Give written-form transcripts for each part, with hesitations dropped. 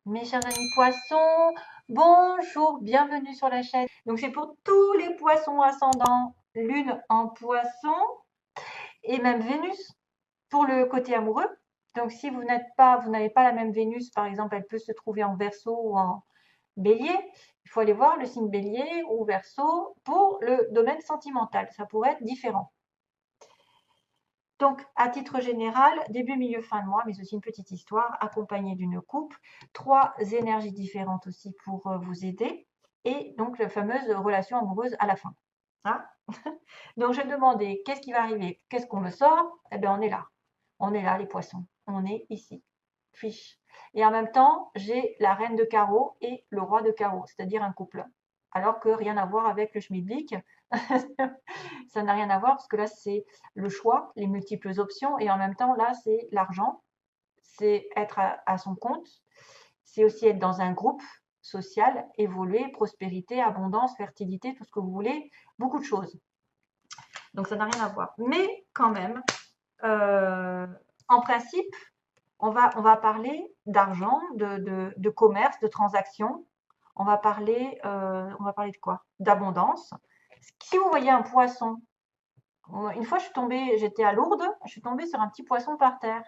Mes chers amis poissons, bonjour, bienvenue sur la chaîne. Donc c'est pour tous les poissons ascendants, lune en poisson et même Vénus pour le côté amoureux. Donc si vous n'avez pas la même Vénus, par exemple, elle peut se trouver en Verseau ou en Bélier. Il faut aller voir le signe Bélier ou Verseau pour le domaine sentimental. Ça pourrait être différent. Donc, à titre général, début, milieu, fin de mois, mais aussi une petite histoire accompagnée d'une coupe, trois énergies différentes aussi pour vous aider, et donc la fameuse relation amoureuse à la fin. Hein. Donc, je demandais qu'est-ce qui va arriver, qu'est-ce qu'on me sort. Eh bien, on est là. On est là, les poissons. On est ici. Fiche. Et en même temps, j'ai la reine de carreau et le roi de carreau, c'est-à-dire un couple. Alors que rien à voir avec le schmilblick. Ça n'a rien à voir parce que là, c'est le choix, les multiples options et en même temps, là, c'est l'argent, c'est être à son compte, c'est aussi être dans un groupe social, évoluer, prospérité, abondance, fertilité, tout ce que vous voulez, beaucoup de choses. Donc, ça n'a rien à voir. Mais quand même, euh, en principe, on va parler d'argent, de commerce, de transactions. On va parler de quoi? D'abondance. Si vous voyez un poisson, une fois, j'étais à Lourdes, je suis tombée sur un petit poisson par terre.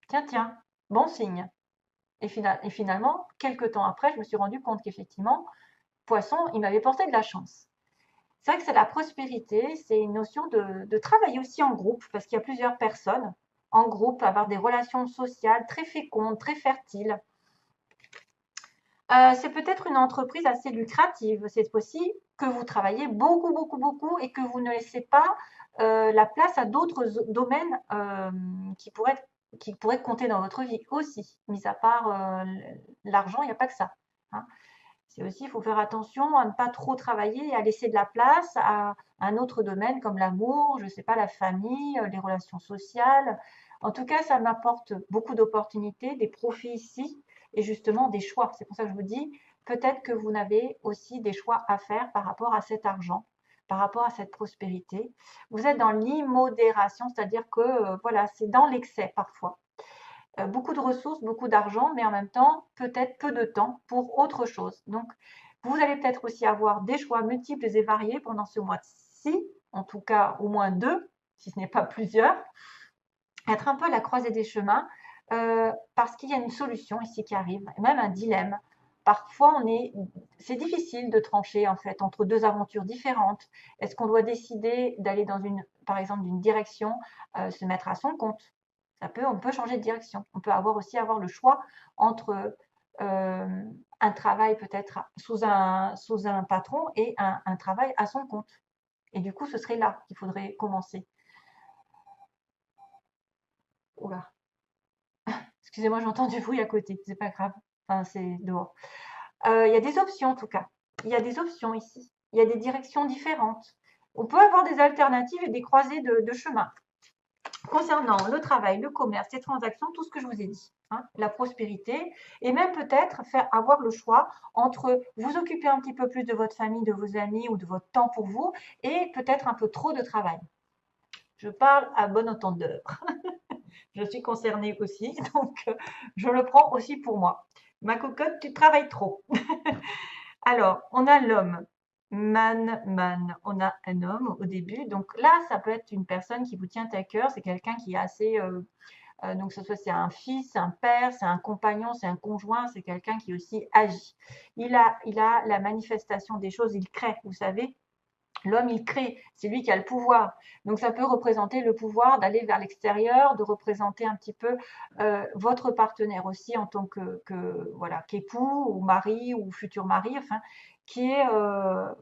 Tiens, tiens, bon signe. Et finalement, quelques temps après, je me suis rendu compte qu'effectivement, poisson, il m'avait porté de la chance. C'est vrai que c'est la prospérité, c'est une notion de travailler aussi en groupe, parce qu'il y a plusieurs personnes en groupe, avoir des relations sociales très fécondes, très fertiles. C'est peut-être une entreprise assez lucrative. C'est aussi que vous travaillez beaucoup, beaucoup, beaucoup et que vous ne laissez pas la place à d'autres domaines qui pourraient compter dans votre vie aussi. Mis à part l'argent, il n'y a pas que ça. Hein. C'est aussi, il faut faire attention à ne pas trop travailler et à laisser de la place à un autre domaine comme l'amour, je ne sais pas, la famille, les relations sociales. En tout cas, ça m'apporte beaucoup d'opportunités, des profits ici et justement des choix. C'est pour ça que je vous dis, peut-être que vous avez aussi des choix à faire par rapport à cet argent, par rapport à cette prospérité. Vous êtes dans l'immodération, c'est-à-dire que voilà, c'est dans l'excès parfois. Beaucoup de ressources, beaucoup d'argent, mais en même temps, peut-être peu de temps pour autre chose. Donc, vous allez peut-être aussi avoir des choix multiples et variés pendant ce mois-ci, en tout cas au moins deux, si ce n'est pas plusieurs. Être un peu à la croisée des chemins, parce qu'il y a une solution ici qui arrive, même un dilemme. Parfois, c'est difficile de trancher en fait entre deux aventures différentes. Est-ce qu'on doit décider d'aller dans par exemple, d'une direction, se mettre à son compte? On peut changer de direction. On peut avoir le choix entre un travail peut-être sous un patron et un travail à son compte. Et du coup, ce serait là qu'il faudrait commencer. Oula. Excusez-moi, j'entends du bruit à côté, c'est pas grave. Enfin, c'est dehors. Il y a des options en tout cas. Il y a des options ici. Il y a des directions différentes. On peut avoir des alternatives et des croisées de chemin. Concernant le travail, le commerce, les transactions, tout ce que je vous ai dit, hein, la prospérité, et même peut-être avoir le choix entre vous occuper un petit peu plus de votre famille, de vos amis ou de votre temps pour vous, et peut-être un peu trop de travail. Je parle à bon entendeur. Je suis concernée aussi, donc je le prends aussi pour moi. Ma cocotte, tu travailles trop. Alors, on a l'homme. Man. On a un homme au début. Donc là, ça peut être une personne qui vous tient à cœur. C'est quelqu'un qui est assez. Donc, ce soit c'est un fils, un père, c'est un compagnon, c'est un conjoint, c'est quelqu'un qui aussi agit. Il a la manifestation des choses, il crée, vous savez. L'homme, il crée, c'est lui qui a le pouvoir. Donc, ça peut représenter le pouvoir d'aller vers l'extérieur, de représenter un petit peu votre partenaire aussi en tant voilà, qu'époux ou mari ou futur mari, enfin, qui est, euh,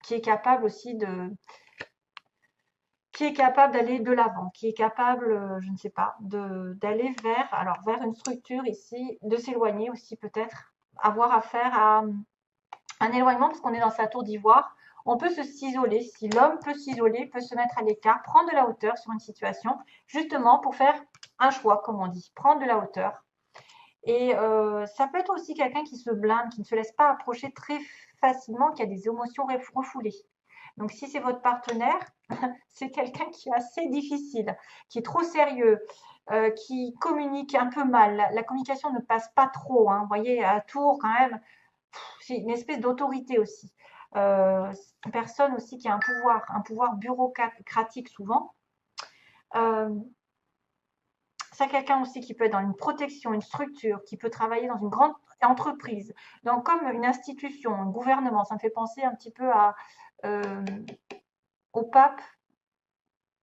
qui est capable aussi qui est capable d'aller de l'avant, qui est capable, je ne sais pas, d'aller vers une structure ici, de s'éloigner aussi peut-être, avoir affaire à un éloignement parce qu'on est dans sa tour d'ivoire. On peut s'isoler, si l'homme peut s'isoler, peut se mettre à l'écart, prendre de la hauteur sur une situation, justement pour faire un choix, comme on dit, prendre de la hauteur. Et ça peut être aussi quelqu'un qui se blinde, qui ne se laisse pas approcher très facilement, qui a des émotions refoulées. Donc si c'est votre partenaire, c'est quelqu'un qui est assez difficile, qui est trop sérieux, qui communique un peu mal. La communication ne passe pas trop, hein. Vous voyez, à Tours, quand même, c'est une espèce d'autorité aussi. C'est une personne aussi qui a un pouvoir bureaucratique souvent. Euh, c'est quelqu'un aussi qui peut être dans une protection, une structure, qui peut travailler dans une grande entreprise, donc comme une institution, un gouvernement. Ça me fait penser un petit peu euh, au pape.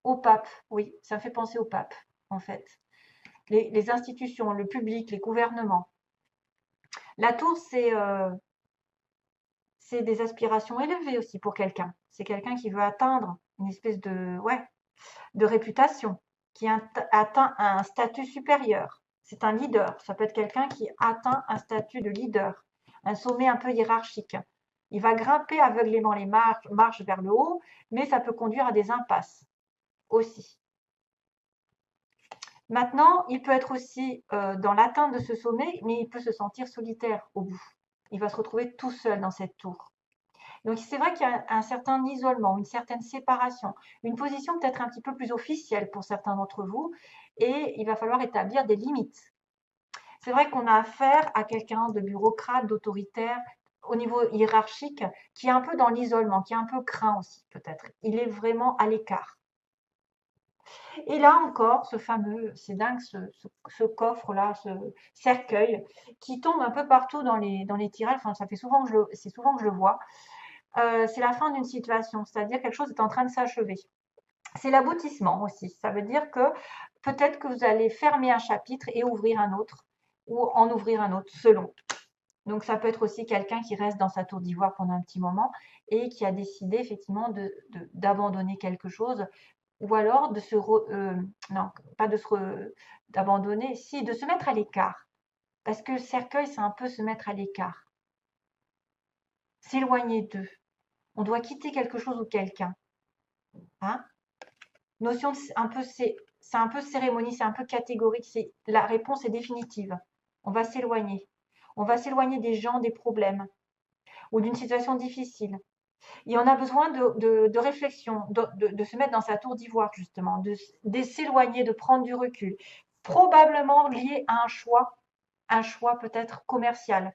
Au pape, oui, ça me fait penser au pape, en fait. Les institutions, le public, les gouvernements. La tour, c'est des aspirations élevées aussi pour quelqu'un. C'est quelqu'un qui veut atteindre une espèce de réputation, qui atteint un statut supérieur. C'est un leader. Ça peut être quelqu'un qui atteint un statut de leader, un sommet un peu hiérarchique. Il va grimper aveuglément les marches vers le haut, mais ça peut conduire à des impasses aussi. Maintenant, il peut être aussi dans l'atteinte de ce sommet, mais il peut se sentir solitaire au bout. Il va se retrouver tout seul dans cette tour. Donc c'est vrai qu'il y a un certain isolement, une certaine séparation, une position peut-être un petit peu plus officielle pour certains d'entre vous, et il va falloir établir des limites. C'est vrai qu'on a affaire à quelqu'un de bureaucrate, d'autoritaire, au niveau hiérarchique, qui est un peu dans l'isolement, qui est un peu craint aussi peut-être. Il est vraiment à l'écart. Et là encore, c'est dingue, ce coffre-là, ce cercueil, qui tombe un peu partout dans les tirages. Enfin, c'est souvent que je le vois. C'est la fin d'une situation, c'est-à-dire quelque chose est en train de s'achever. C'est l'aboutissement aussi. Ça veut dire que peut-être que vous allez fermer un chapitre et ouvrir un autre, ou en ouvrir un autre, selon. Donc ça peut être aussi quelqu'un qui reste dans sa tour d'ivoire pendant un petit moment et qui a décidé effectivement d'abandonner quelque chose, ou alors non, pas d'abandonner, si, de se mettre à l'écart. Parce que le cercueil, c'est un peu se mettre à l'écart, s'éloigner d'eux. On doit quitter quelque chose ou quelqu'un. Hein? Notion c'est un peu cérémonie, c'est un peu catégorique. La réponse est définitive. On va s'éloigner. On va s'éloigner des gens, des problèmes ou d'une situation difficile. Et on a besoin de réflexion, de se mettre dans sa tour d'ivoire justement, de s'éloigner, de prendre du recul. Probablement lié à un choix peut-être commercial.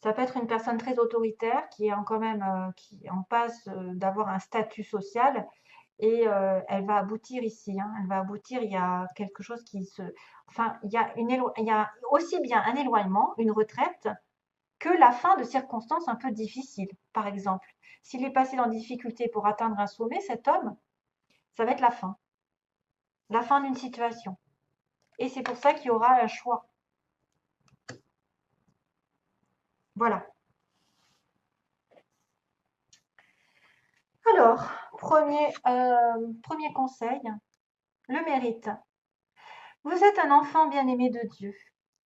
Ça peut être une personne très autoritaire qui est quand même qui en passe d'avoir un statut social et elle va aboutir ici. Hein. Elle va aboutir. Il y a quelque chose enfin, il y a aussi bien un éloignement, une retraite, que la fin de circonstances un peu difficiles. Par exemple, s'il est passé dans des difficultés pour atteindre un sommet, cet homme, ça va être la fin d'une situation. Et c'est pour ça qu'il y aura un choix. Voilà. Alors, premier conseil, le mérite. Vous êtes un enfant bien-aimé de Dieu,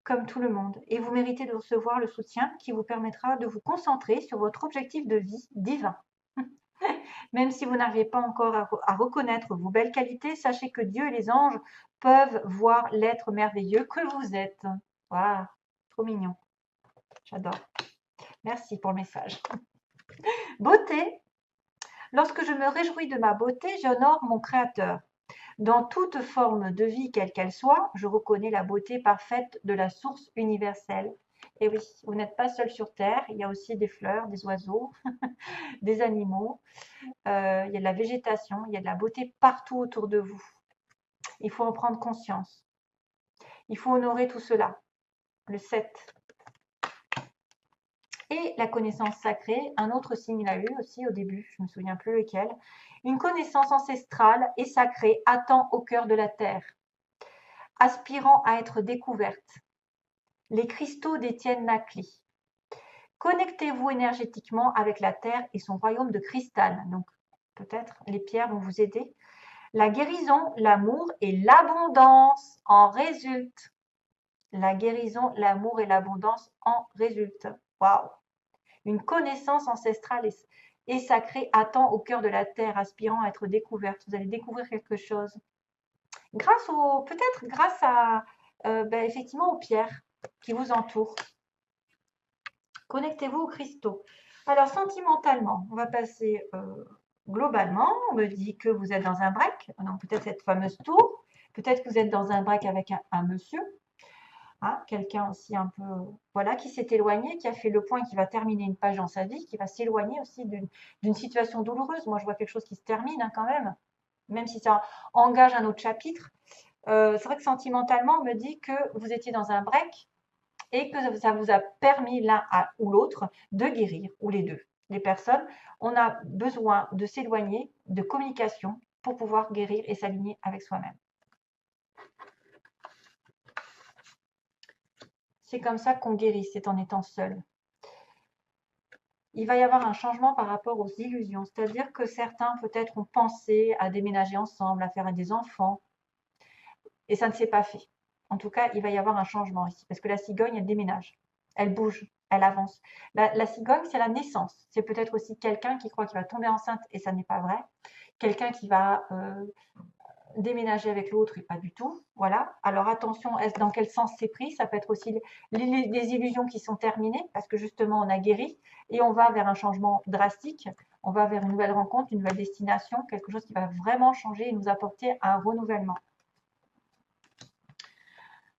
comme tout le monde, et vous méritez de recevoir le soutien qui vous permettra de vous concentrer sur votre objectif de vie divin. Même si vous n'arrivez pas encore à reconnaître vos belles qualités, sachez que Dieu et les anges peuvent voir l'être merveilleux que vous êtes. Waouh, trop mignon. J'adore. Merci pour le message. Beauté. Lorsque je me réjouis de ma beauté, j'honore mon Créateur. Dans toute forme de vie, quelle qu'elle soit, je reconnais la beauté parfaite de la source universelle. Et oui, vous n'êtes pas seul sur Terre, il y a aussi des fleurs, des oiseaux, des animaux, il y a de la végétation, il y a de la beauté partout autour de vous. Il faut en prendre conscience. Il faut honorer tout cela. Le 7. Et la connaissance sacrée, un autre signe il a eu aussi au début, je ne me souviens plus lequel. Une connaissance ancestrale et sacrée attend au cœur de la terre, aspirant à être découverte. Les cristaux détiennent la clé. Connectez-vous énergétiquement avec la terre et son royaume de cristal. Donc, peut-être les pierres vont vous aider. La guérison, l'amour et l'abondance en résultent. La guérison, l'amour et l'abondance en résultent. Waouh! Une connaissance ancestrale et sacrée attend au cœur de la terre, aspirant à être découverte. Vous allez découvrir quelque chose. Peut-être grâce à, effectivement, aux pierres qui vous entourent. Connectez-vous aux cristaux. Alors, sentimentalement, on va passer globalement. On me dit que vous êtes dans un break, donc peut-être cette fameuse tour. Peut-être que vous êtes dans un break avec un monsieur, hein, quelqu'un aussi un peu, voilà, qui s'est éloigné, qui a fait le point, qui va terminer une page dans sa vie, qui va s'éloigner aussi d'une situation douloureuse. Moi, je vois quelque chose qui se termine hein, quand même si ça engage un autre chapitre. C'est vrai que sentimentalement, on me dit que vous étiez dans un break et que ça vous a permis l'un ou l'autre de guérir, ou les deux. Les personnes, on a besoin de s'éloigner, de communication pour pouvoir guérir et s'aligner avec soi-même. C'est comme ça qu'on guérit, c'est en étant seul. Il va y avoir un changement par rapport aux illusions, c'est-à-dire que certains peut-être ont pensé à déménager ensemble, à faire des enfants, et ça ne s'est pas fait. En tout cas, il va y avoir un changement ici, parce que la cigogne, elle déménage, elle bouge, elle avance. La cigogne, c'est la naissance. C'est peut-être aussi quelqu'un qui croit qu'il va tomber enceinte, et ça n'est pas vrai. Quelqu'un qui va déménager avec l'autre, et pas du tout. Voilà. Alors attention, dans quel sens c'est pris? Ça peut être aussi les illusions qui sont terminées, parce que justement, on a guéri, et on va vers un changement drastique. On va vers une nouvelle rencontre, une nouvelle destination, quelque chose qui va vraiment changer et nous apporter un renouvellement.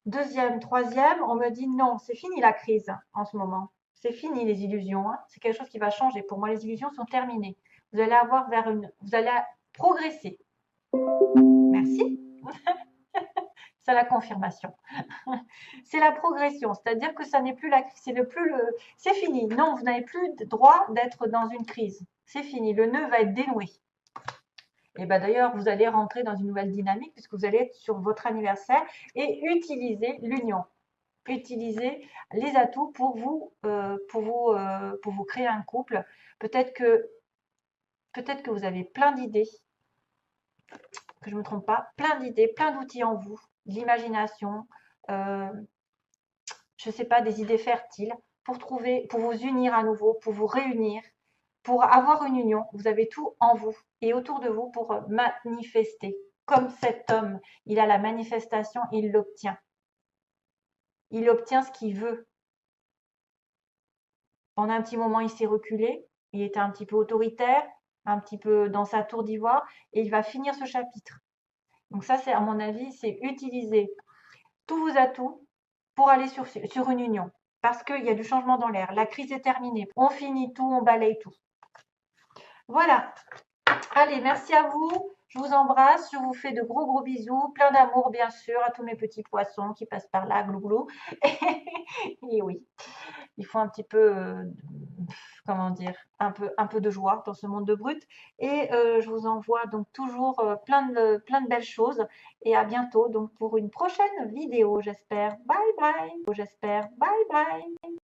Deuxième, troisième, on me dit non, c'est fini la crise en ce moment. C'est fini les illusions. Hein. C'est quelque chose qui va changer. Pour moi, les illusions sont terminées. Vous allez avoir vous allez progresser. Merci. C'est la confirmation. C'est la progression, c'est-à-dire que ça n'est plus la crise, c'est fini. Non, vous n'avez plus le droit d'être dans une crise. C'est fini. Le nœud va être dénoué. Et ben d'ailleurs, vous allez rentrer dans une nouvelle dynamique puisque vous allez être sur votre anniversaire et utiliser l'union. Utiliser les atouts pour vous créer un couple. Peut-être que vous avez plein d'idées, que je ne me trompe pas, plein d'idées, plein d'outils en vous, de l'imagination, je ne sais pas, des idées fertiles pour vous unir à nouveau, pour vous réunir, pour avoir une union. Vous avez tout en vous et autour de vous pour manifester. Comme cet homme, il a la manifestation, il l'obtient. Il obtient ce qu'il veut. Pendant un petit moment, il s'est reculé, il était un petit peu autoritaire, un petit peu dans sa tour d'ivoire, et il va finir ce chapitre. Donc ça, c'est à mon avis, c'est utiliser tous vos atouts pour aller sur une union. Parce qu'il y a du changement dans l'air. La crise est terminée. On finit tout, on balaye tout. Voilà. Allez, merci à vous. Je vous embrasse. Je vous fais de gros gros bisous. Plein d'amour, bien sûr, à tous mes petits poissons qui passent par là, glou-glou. Et oui, il faut un petit peu, comment dire, un peu de joie dans ce monde de brut. Et je vous envoie donc toujours plein de belles choses. Et à bientôt donc pour une prochaine vidéo, j'espère. Bye bye. J'espère. Bye bye.